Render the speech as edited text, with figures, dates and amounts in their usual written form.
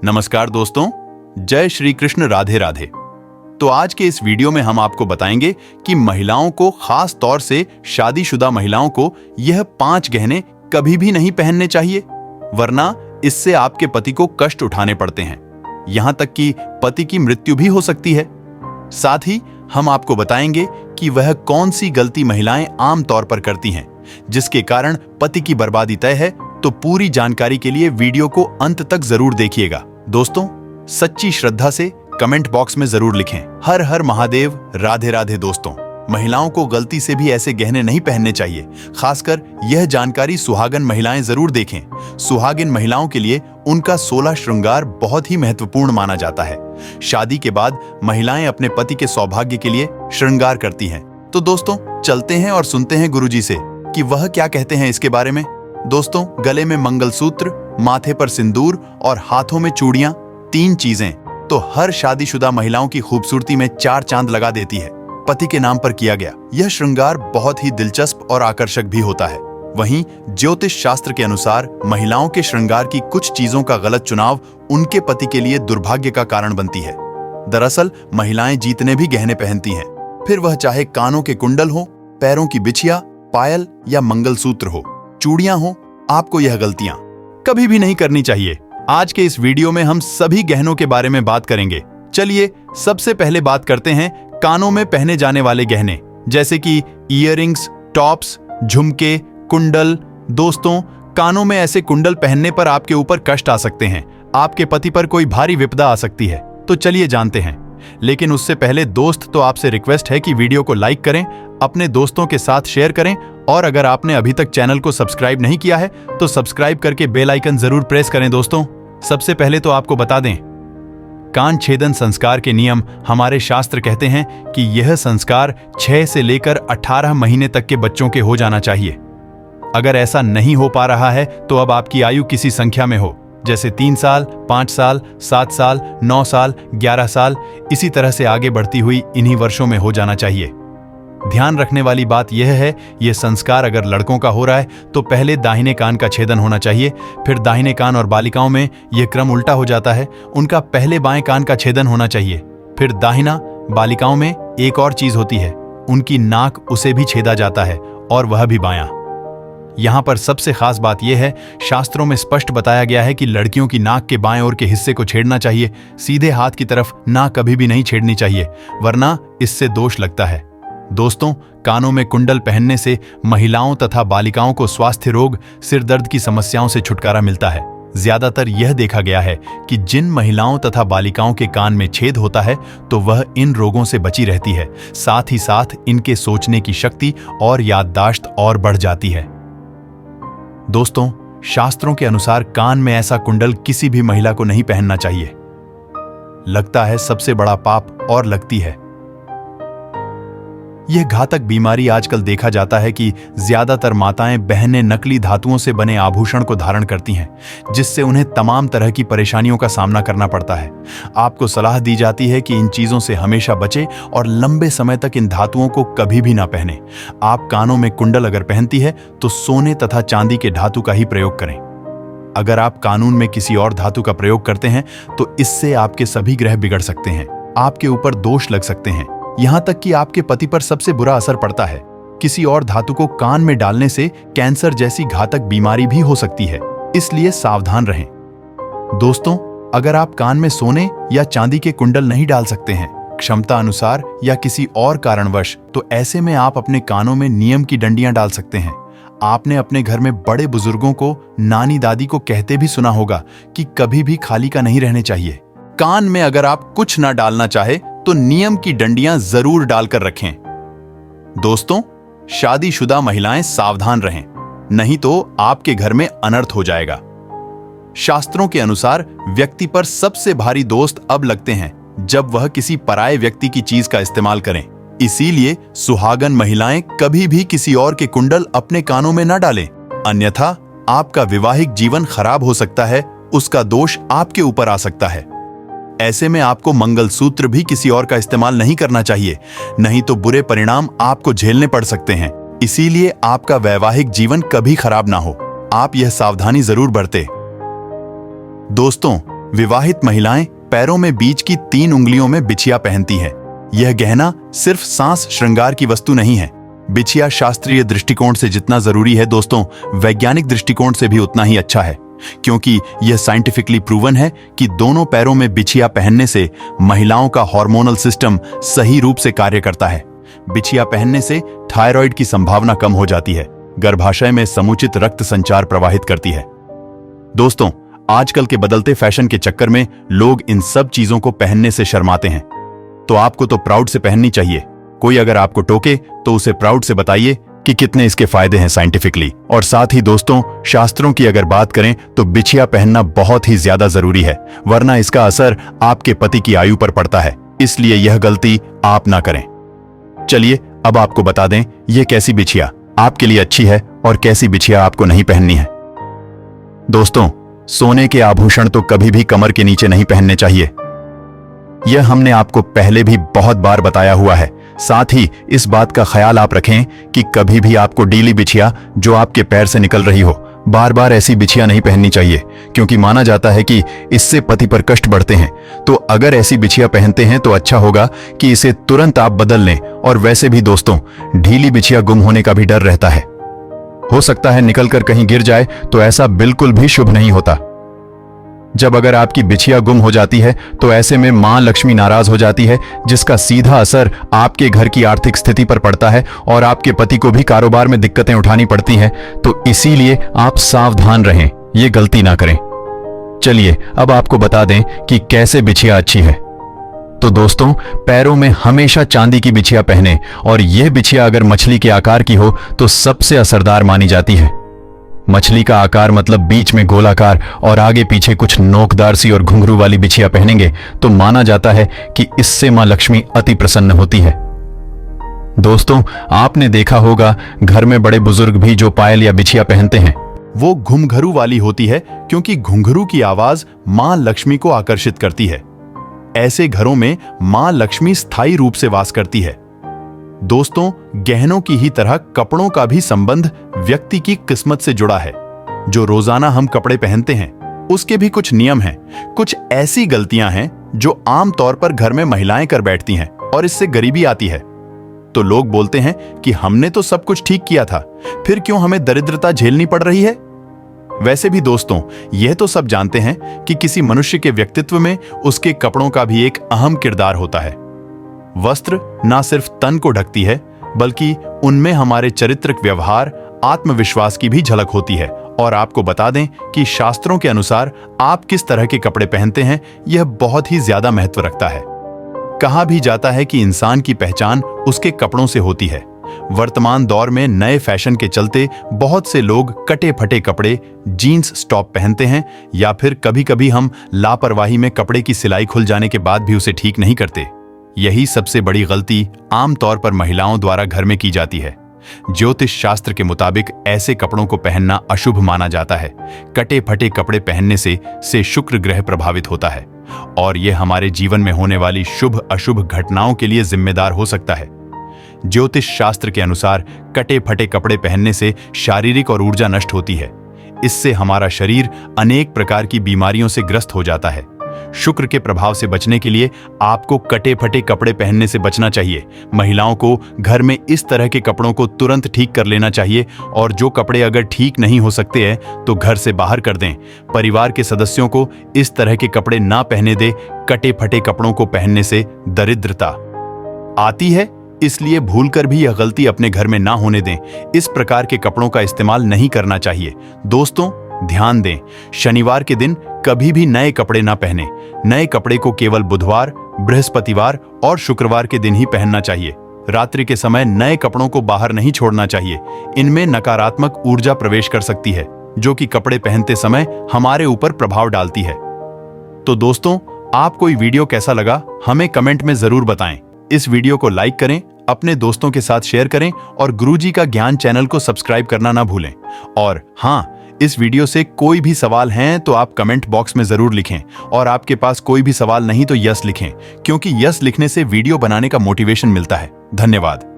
नमस्कार दोस्तों, जय श्री कृष्ण, राधे राधे। तो आज के इस वीडियो में हम आपको बताएंगे कि महिलाओं को, खास तौर से शादीशुदा महिलाओं को, यह 5 गहने कभी भी नहीं पहनने चाहिए, वरना इससे आपके पति को कष्ट उठाने पड़ते हैं, यहां तक कि पति की मृत्यु भी हो सकती है। साथ ही हम आपको बताएंगे कि वह कौन सी गलती महिलाएं आम तौर पर करती हैं, जिसके कारण पति की बर्बादी तय है। तो पूरी जानकारी के लिए वीडियो को अंत तक जरूर देखिएगा। दोस्तों, सच्ची श्रद्धा से कमेंट बॉक्स में जरूर लिखें, हर हर महादेव, राधे राधे। दोस्तों, महिलाओं को गलती से भी ऐसे गहने नहीं पहनने चाहिए। खासकर यह जानकारी सुहागन महिलाएं जरूर देखें। सुहागिन महिलाओं के लिए उनका 16 श्रृंगार बहुत ही महत्वपूर्ण माना जाता है। शादी के बाद महिलाएं अपने पति के सौभाग्य के लिए श्रृंगार करती हैं। तो दोस्तों, चलते हैं और सुनते हैं गुरुजी से कि वह क्या कहते हैं इसके बारे में। दोस्तों, गले में मंगलसूत्र, माथे पर सिंदूर और हाथों में चूड़ियां, 3 चीजें तो हर शादीशुदा महिलाओं की खूबसूरती में 4 चांद लगा देती है। पति के नाम पर किया गया यह श्रृंगार बहुत ही दिलचस्प और आकर्षक भी होता है। वहीं ज्योतिष शास्त्र के अनुसार महिलाओं के श्रृंगार की कुछ चीजों का गलत चुनाव उनके पति के लिए दुर्भाग्य का कारण बनती है। दरअसल महिलाएं जितने भी गहने पहनती हैं, फिर वह चाहे कानों के कुंडल हो, पैरों की बिछिया, पायल या मंगलसूत्र हो, चूड़ियां हो, आपको यह गलतियां कभी भी नहीं करनी चाहिए। आज के इस वीडियो में हम सभी गहनों के बारे में बात करेंगे। चलिए सबसे पहले बात करते हैं कानों में पहने जाने वाले गहने, जैसे कि ईयररिंग्स, टॉप्स, झुमके, कुंडल। दोस्तों, कानों में ऐसे कुंडल पहनने पर आपके ऊपर कष्ट आ सकते हैं, आपके पति पर कोई भारी विपदा आ सकती है। तो चलिए जानते हैं। लेकिन उससे पहले दोस्त, तो आपसे रिक्वेस्ट है कि वीडियो को लाइक करें, अपने दोस्तों के साथ शेयर करें, और अगर आपने अभी तक चैनल को सब्सक्राइब नहीं किया है तो सब्सक्राइब करके बेल आइकन जरूर प्रेस करें। दोस्तों, सबसे पहले तो आपको बता दें, कान छेदन संस्कार के नियम हमारे शास्त्र कहते हैं कि यह संस्कार 6 से लेकर 18 महीने तक के बच्चों के हो जाना चाहिए। अगर ऐसा नहीं हो पा रहा है तो अब आपकी आयु किसी संख्या में हो, जैसे 3 साल, 5 साल, 7 साल, 9 साल, 11 साल, इसी तरह से आगे बढ़ती हुई इन्हीं वर्षों में हो जाना चाहिए। ध्यान रखने वाली बात यह है, यह संस्कार अगर लड़कों का हो रहा है तो पहले दाहिने कान का छेदन होना चाहिए, फिर दाहिने कान, और बालिकाओं में यह क्रम उल्टा हो जाता है, उनका पहले बाएं कान का छेदन होना चाहिए, फिर दाहिना। बालिकाओं में एक और चीज होती है, उनकी नाक, उसे भी छेदा जाता है, और वह भी बायां। यहां पर सबसे खास बात यह है, शास्त्रों में स्पष्ट बताया गया है कि लड़कियों की नाक के बाएं ओर के हिस्से को छेड़ना चाहिए, सीधे हाथ की तरफ नाक कभी भी नहीं छेड़नी चाहिए, वरना इससे दोष लगता है। दोस्तों, कानों में कुंडल पहनने से महिलाओं तथा बालिकाओं को स्वास्थ्य रोग, सिर दर्द की समस्याओं से छुटकारा मिलता है। ज्यादातर यह देखा गया है कि जिन महिलाओं तथा बालिकाओं के कान में छेद होता है तो वह इन रोगों से बची रहती है, साथ ही साथ इनके सोचने की शक्ति और याददाश्त और बढ़ जाती है। दोस्तों, शास्त्रों के अनुसार कान में ऐसा कुंडल किसी भी महिला को नहीं पहनना चाहिए। लगता है सबसे बड़ा पाप, और लगती है यह घातक बीमारी। आजकल देखा जाता है कि ज्यादातर माताएं, बहनें नकली धातुओं से बने आभूषण को धारण करती हैं, जिससे उन्हें तमाम तरह की परेशानियों का सामना करना पड़ता है। आपको सलाह दी जाती है कि इन चीजों से हमेशा बचें और लंबे समय तक इन धातुओं को कभी भी ना पहनें। आप कानों में कुंडल अगर पहनती है तो सोने तथा चांदी के धातु का ही प्रयोग करें। अगर आप कानून में किसी और धातु का प्रयोग करते हैं तो इससे आपके सभी ग्रह बिगड़ सकते हैं, आपके ऊपर दोष लग सकते हैं, यहां तक कि आपके पति पर सबसे बुरा असर पड़ता है। किसी और धातु को कान में डालने से कैंसर जैसी घातक बीमारी भी हो सकती है, इसलिए सावधान रहें। दोस्तों, अगर आप कान में सोने या चांदी के कुंडल नहीं डाल सकते हैं, क्षमता अनुसार या किसी और कारणवश, तो ऐसे में आप अपने कानों में नियम की डंडियां डाल सकते हैं। आपने अपने घर में बड़े बुजुर्गों को, नानी दादी को कहते भी सुना होगा कि कभी भी खाली का नहीं रहने चाहिए। कान में अगर आप कुछ ना डालना चाहे तो नियम की डंडियां जरूर डालकर रखें। दोस्तों, शादीशुदा महिलाएं सावधान रहें, नहीं तो आपके घर में अनर्थ हो जाएगा। शास्त्रों के अनुसार व्यक्ति पर सबसे भारी दोस्त अब लगते हैं जब वह किसी पराये व्यक्ति की चीज का इस्तेमाल करें। इसीलिए सुहागन महिलाएं कभी भी किसी और के कुंडल अपने कानों में न डालें, अन्यथा आपका वैवाहिक जीवन खराब हो सकता है, उसका दोष आपके ऊपर आ सकता है। ऐसे में आपको मंगलसूत्र भी किसी और का इस्तेमाल नहीं करना चाहिए, नहीं तो बुरे परिणाम आपको झेलने पड़ सकते हैं। इसीलिए आपका वैवाहिक जीवन कभी खराब ना हो, आप यह सावधानी जरूर बरतें। दोस्तों, विवाहित महिलाएं पैरों में बीच की 3 उंगलियों में बिछिया पहनती हैं। यह गहना सिर्फ सांस श्रृंगार की वस्तु नहीं है। बिछिया शास्त्रीय दृष्टिकोण से जितना जरूरी है दोस्तों, वैज्ञानिक दृष्टिकोण से भी उतना ही अच्छा है, क्योंकि यह साइंटिफिकली प्रूवन है कि दोनों पैरों में बिछिया पहनने से महिलाओं का हार्मोनल सिस्टम सही रूप से कार्य करता है। बिछिया पहनने से थायराइड की संभावना कम हो जाती है, गर्भाशय में समुचित रक्त संचार प्रवाहित करती है। दोस्तों, आजकल के बदलते फैशन के चक्कर में लोग इन सब चीजों को पहनने से शर्माते हैं, तो आपको तो प्राउड से पहननी चाहिए। कोई अगर आपको टोके तो उसे प्राउड से बताइए कि कितने इसके फायदे हैं साइंटिफिकली। और साथ ही दोस्तों, शास्त्रों की अगर बात करें तो बिछिया पहनना बहुत ही ज्यादा जरूरी है, वरना इसका असर आपके पति की आयु पर पड़ता है। इसलिए यह गलती आप ना करें। चलिए अब आपको बता दें यह कैसी बिछिया आपके लिए अच्छी है और कैसी बिछिया आपको नहीं पहननी है। दोस्तों, सोने के आभूषण तो कभी भी कमर के नीचे नहीं पहनने चाहिए। यह हमने आपको पहले भी बहुत बार बताया हुआ है। साथ ही इस बात का ख्याल आप रखें कि कभी भी आपको डीली बिछिया जो आपके पैर से निकल रही हो, बार बार ऐसी बिछिया नहीं पहननी चाहिए, क्योंकि माना जाता है कि इससे पति पर कष्ट बढ़ते हैं। तो अगर ऐसी बिछिया पहनते हैं तो अच्छा होगा कि इसे तुरंत आप बदल लें। और वैसे भी दोस्तों, ढीली बिछिया गुम होने का भी डर रहता है, हो सकता है निकलकर कहीं गिर जाए, तो ऐसा बिल्कुल भी शुभ नहीं होता। जब अगर आपकी बिछिया गुम हो जाती है तो ऐसे में मां लक्ष्मी नाराज हो जाती है, जिसका सीधा असर आपके घर की आर्थिक स्थिति पर पड़ता है और आपके पति को भी कारोबार में दिक्कतें उठानी पड़ती हैं। तो इसीलिए आप सावधान रहें, ये गलती ना करें। चलिए अब आपको बता दें कि कैसे बिछिया अच्छी है। तो दोस्तों, पैरों में हमेशा चांदी की बिछिया पहने, और यह बिछिया अगर मछली के आकार की हो तो सबसे असरदार मानी जाती है। मछली का आकार मतलब बीच में गोलाकार और आगे पीछे कुछ नोकदार सी और घुंघरू वाली बिछिया पहनेंगे तो माना जाता है कि इससे मां लक्ष्मी अति प्रसन्न होती है। दोस्तों, आपने देखा होगा घर में बड़े बुजुर्ग भी जो पायल या बिछिया पहनते हैं वो घुंघरू वाली होती है, क्योंकि घुंघरू की आवाज मां लक्ष्मी को आकर्षित करती है। ऐसे घरों में मां लक्ष्मी स्थायी रूप से वास करती है। दोस्तों, गहनों की ही तरह कपड़ों का भी संबंध व्यक्ति की किस्मत से जुड़ा है। जो रोजाना हम कपड़े पहनते हैं उसके भी कुछ नियम हैं। कुछ ऐसी गलतियां हैं जो आम तौर पर घर में महिलाएं कर बैठती हैं और इससे गरीबी आती है। तो लोग बोलते हैं कि हमने तो सब कुछ ठीक किया था, फिर क्यों हमें दरिद्रता झेलनी पड़ रही है। वैसे भी दोस्तों, यह तो सब जानते हैं कि किसी मनुष्य के व्यक्तित्व में उसके कपड़ों का भी एक अहम किरदार होता है। वस्त्र ना सिर्फ तन को ढकती है, बल्कि उनमें हमारे चारित्रिक व्यवहार, आत्मविश्वास की भी झलक होती है। और आपको बता दें कि शास्त्रों के अनुसार आप किस तरह के कपड़े पहनते हैं, यह बहुत ही ज्यादा महत्व रखता है। कहा भी जाता है कि इंसान की पहचान उसके कपड़ों से होती है। वर्तमान दौर में नए फैशन के चलते बहुत से लोग कटे फटे कपड़े, जीन्स टॉप पहनते हैं, या फिर कभी कभी हम लापरवाही में कपड़े की सिलाई खुल जाने के बाद भी उसे ठीक नहीं करते। यही सबसे बड़ी गलती आमतौर पर महिलाओं द्वारा घर में की जाती है। ज्योतिष शास्त्र के मुताबिक ऐसे कपड़ों को पहनना अशुभ माना जाता है। कटे फटे कपड़े पहनने से शुक्र ग्रह प्रभावित होता है और यह हमारे जीवन में होने वाली शुभ अशुभ घटनाओं के लिए जिम्मेदार हो सकता है। ज्योतिष शास्त्र के अनुसार कटे फटे कपड़े पहनने से शारीरिक और ऊर्जा नष्ट होती है। इससे हमारा शरीर अनेक प्रकार की बीमारियों से ग्रस्त हो जाता है। शुक्र के प्रभाव से बचने के लिए आपको कटे फटे कपड़े पहनने से बचना चाहिए। महिलाओं को घर में इस तरह के कपड़ों को तुरंत ठीक कर लेना चाहिए, और जो कपड़े अगर ठीक नहीं हो सकते हैं तो घर से बाहर कर दें। परिवार के सदस्यों को इस तरह के कपड़े ना पहने दें। कटे फटे कपड़ों को पहनने से दरिद्रता आती है, इसलिए भूलकर भी यह गलती अपने घर में ना होने दें। इस प्रकार के कपड़ों का इस्तेमाल नहीं करना चाहिए। दोस्तों, ध्यान दें, शनिवार के दिन कभी भी नए कपड़े ना पहने। नए कपड़े को केवल बुधवार, बृहस्पतिवार और शुक्रवार के दिन ही पहनना चाहिए। रात्रि के समय नए कपड़ों को बाहर नहीं छोड़ना चाहिए। इनमें नकारात्मक ऊर्जा प्रवेश कर सकती है, जो कि कपड़े पहनते समय हमारे ऊपर प्रभाव डालती है। तो दोस्तों, आपको ये वीडियो कैसा लगा हमें कमेंट में जरूर बताएं। इस वीडियो को लाइक करें, अपने दोस्तों के साथ शेयर करें और गुरुजी का ज्ञान चैनल को सब्सक्राइब करना ना भूलें। और हाँ, इस वीडियो से कोई भी सवाल हैं तो आप कमेंट बॉक्स में जरूर लिखें, और आपके पास कोई भी सवाल नहीं तो यस लिखें, क्योंकि यस लिखने से वीडियो बनाने का मोटिवेशन मिलता है। धन्यवाद।